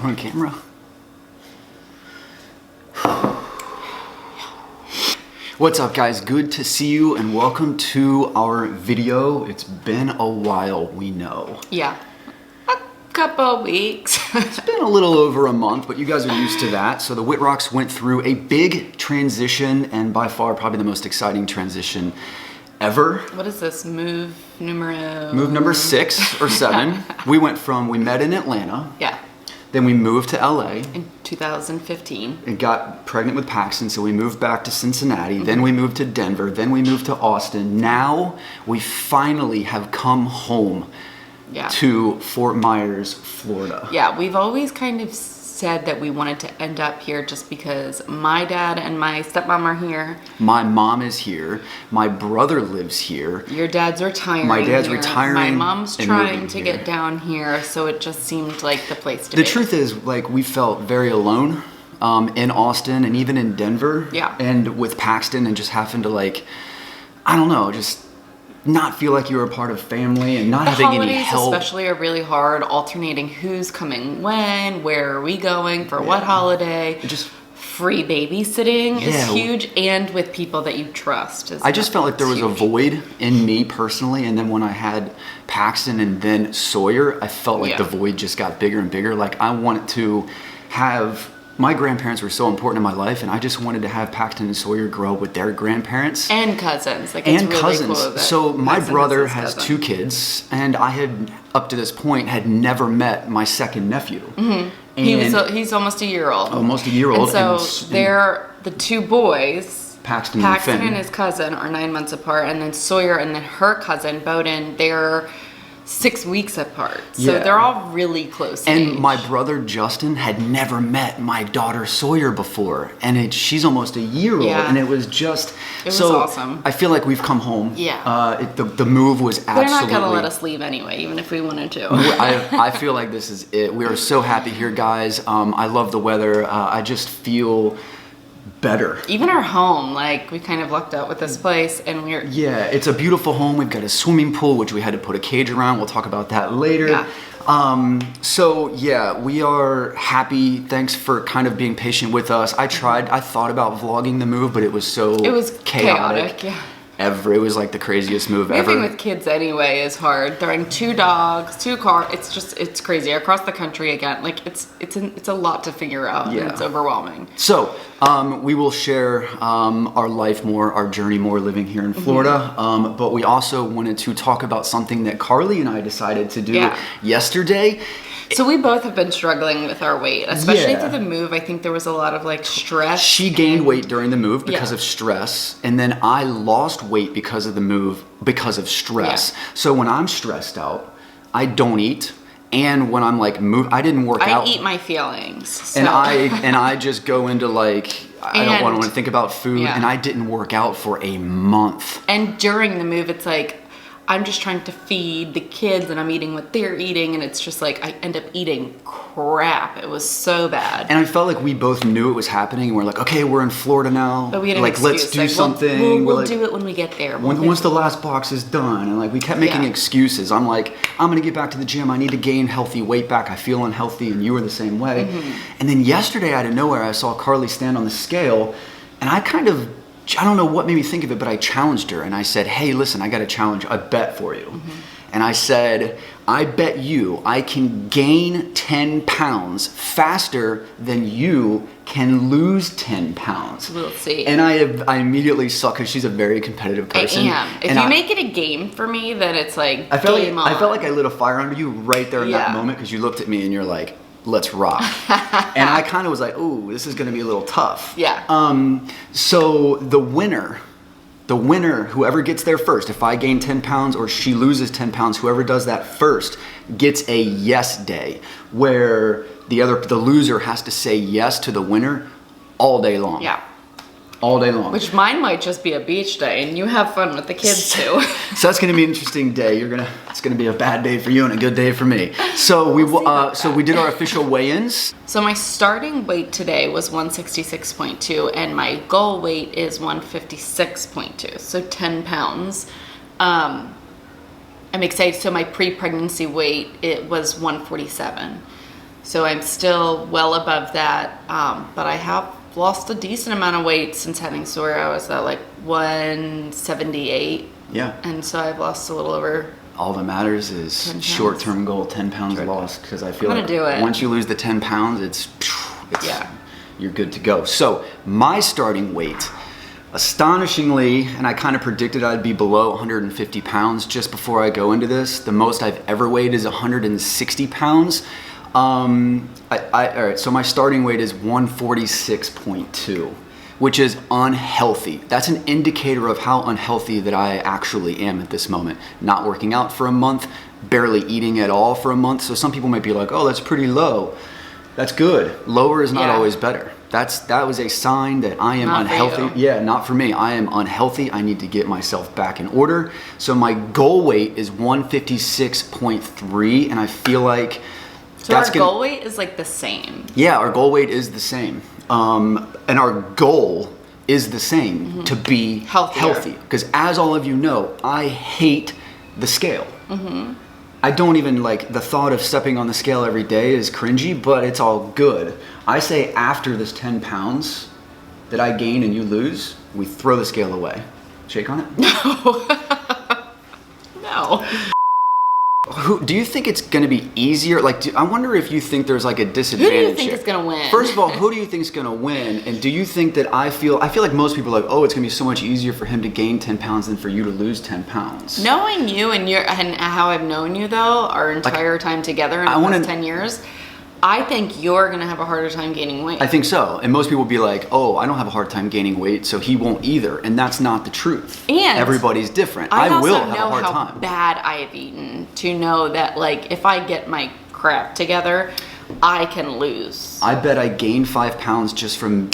on camera. What's up, guys? Good to see you and welcome to our video. It's been a while, we know. Yeah, a couple weeks. It's been a little over a month, but you guys are used to that. So the Wittrocks went through a big transition, and by far probably the most exciting transition ever. What is this? Move number 6 or 7. We met in Atlanta. Yeah. Then we moved to LA. In 2015. And got pregnant with Paxton, so we moved back to Cincinnati. Then we moved to Denver. Then we moved to Austin. Now we finally have come home to Fort Myers, Florida. Yeah, we've always kind of said that we wanted to end up here just because my dad and my stepmom are here. My mom is here. My brother lives here. Your dad's retiring. My dad's retiring. My mom's trying to get down here, so it just seemed like the place to be. The truth is, like, we felt very alone in Austin and even in Denver. Yeah. And with Paxton and just having to, like, I don't know, just not feel like you were a part of family and not having any help. The holidays especially are really hard, alternating who's coming when, where are we going, for what holiday. Just free babysitting is huge, and with people that you trust. I just felt like there was a void in me personally, and then when I had Paxton and then Sawyer, I felt like the void just got bigger and bigger. Like, I wanted to have... My grandparents were so important in my life, and I just wanted to have Paxton and Sawyer grow up with their grandparents. And cousins. Like, it's really cool that so my brother has cousin. 2 kids, and I had, up to this point, had never met my second nephew. Mm-hmm. And he's almost a year old. Almost a year old. And so they're the 2 boys. Paxton and his cousin are 9 months apart, and then Sawyer and then her cousin, Bowden, they're 6 weeks apart. So they're all really close. And my brother Justin had never met my daughter Sawyer before, and she's almost a year old, and it was just awesome. I feel like we've come home. Yeah. The move was absolutely. They're not gonna let us leave anyway, even if we wanted to. I feel like this is it. We are so happy here, guys. I love the weather. I just feel better. Even our home, like, we kind of lucked out with this place, and we're... Yeah, it's a beautiful home. We've got a swimming pool, which we had to put a cage around. We'll talk about that later. Yeah. So yeah, we are happy. Thanks for kind of being patient with us. I thought about vlogging the move, but it was chaotic. Yeah. It was like the craziest move ever. Moving with kids anyway is hard. Throwing 2 dogs, 2 cars, it's crazy. Across the country again, like it's a lot to figure out, and it's overwhelming. So we will share our life more, our journey more living here in Florida. But we also wanted to talk about something that Carly and I decided to do yesterday. So we both have been struggling with our weight, especially through the move. I think there was a lot of, like, stress. She gained weight during the move because of stress, and then I lost weight because of the move because of stress. So when I'm stressed out, I don't eat, and when I'm like I didn't work out. I eat my feelings. So. And I just go into, like, I don't want to think about food, and I didn't work out for a month. And during the move, it's like, I'm just trying to feed the kids, and I'm eating what they're eating, and it's just like I end up eating crap. It was so bad. And I felt like we both knew it was happening, and we're like, okay, we're in Florida now. But we had an like, excuse. Let's do something. We'll do it when we get there. Once the last box is done, and like we kept making excuses. I'm like, I'm gonna get back to the gym. I need to gain healthy weight back. I feel unhealthy, and you were the same way. And then yesterday, out of nowhere, I saw Carly stand on the scale, and I don't know what made me think of it, but I challenged her, and I said, hey, listen, I got a bet for you. And I said, I bet you I can gain 10 pounds faster than you can lose 10 pounds. We'll see. And I immediately saw, because she's a very competitive person. I am. If you make it a game for me, then it's like I felt like I lit a fire under you right there in that moment, because you looked at me and you're like, let's rock. And I kind of was like, ooh, this is going to be a little tough. Yeah. So the winner, whoever gets there first, if I gain 10 pounds or she loses 10 pounds, whoever does that first gets a yes day, where the loser has to say yes to the winner all day long. Yeah. All day long. Which mine might just be a beach day, and you have fun with the kids too. So that's going to be an interesting day. It's going to be a bad day for you and a good day for me. So we did our official weigh-ins. So my starting weight today was 166.2, and my goal weight is 156.2. So 10 pounds. I'm excited. So my pre-pregnancy weight, it was 147. So I'm still well above that. But I have lost a decent amount of weight since having Sawyer. I was at like 178. Yeah. And so I've lost a little over. All that matters is short-term goal, 10 pounds lost. Because I feel like once you lose the 10 pounds, it's you're good to go. So my starting weight, astonishingly, and I kind of predicted I'd be below 150 pounds just before I go into this. The most I've ever weighed is 160 pounds. All right, so my starting weight is 146.2, which is unhealthy. That's an indicator of how unhealthy that I actually am at this moment. Not working out for a month, barely eating at all for a month. So some people might be like, oh, that's pretty low. That's good. Lower is not always better. That was a sign that I am unhealthy. Yeah, not for me. I am unhealthy. I need to get myself back in order. So my goal weight is 156.3, and I feel like our goal weight is like the same. Yeah, our goal weight is the same. And our goal is the same, to be healthy. Because as all of you know, I hate the scale. I don't even like the thought of stepping on the scale every day is cringy, but it's all good. I say after this 10 pounds that I gain and you lose, we throw the scale away. Shake on it? No. No. Do you think it's going to be easier? Like, I wonder if you think there's like a disadvantage. Who do you think is going to win? First of all, who do you think is going to win? And do you think that I feel like most people are like, oh, it's going to be so much easier for him to gain 10 pounds than for you to lose 10 pounds. Knowing you and how I've known you though, our entire time together in the past 10 years, I think you're going to have a harder time gaining weight. I think so. And most people will be like, oh, I don't have a hard time gaining weight, so he won't either. And that's not the truth. And everybody's different. I will have a hard time. I also know how bad I've eaten to know that, like, if I get my crap together, I can lose. I bet I gained 5 pounds just from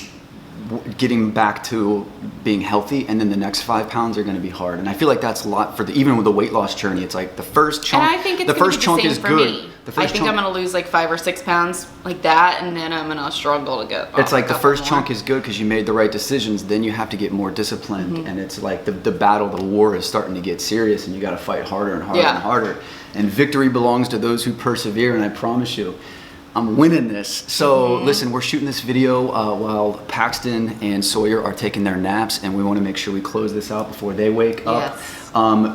getting back to being healthy, and then the next 5 pounds are going to be hard. And I feel like that's a lot for even with the weight loss journey. It's like the first chunk. And I think it's the first chunk is good. I think I'm going to lose like 5 or 6 pounds like that, and then I'm going to struggle to get. It's like the first chunk is good because you made the right decisions. Then you have to get more disciplined, and it's like the battle, the war is starting to get serious, and you got to fight harder and harder and harder. And victory belongs to those who persevere. And I promise you, I'm winning this. So listen, we're shooting this video while Paxton and Sawyer are taking their naps, and we want to make sure we close this out before they wake up.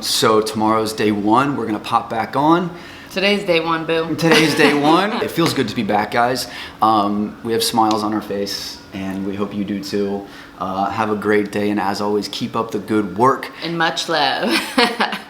So tomorrow's day one. We're gonna pop back on. Today's day one, boo. Today's day one. It feels good to be back, guys. We have smiles on our face, and we hope you do too. Have a great day, and as always, keep up the good work. And much love.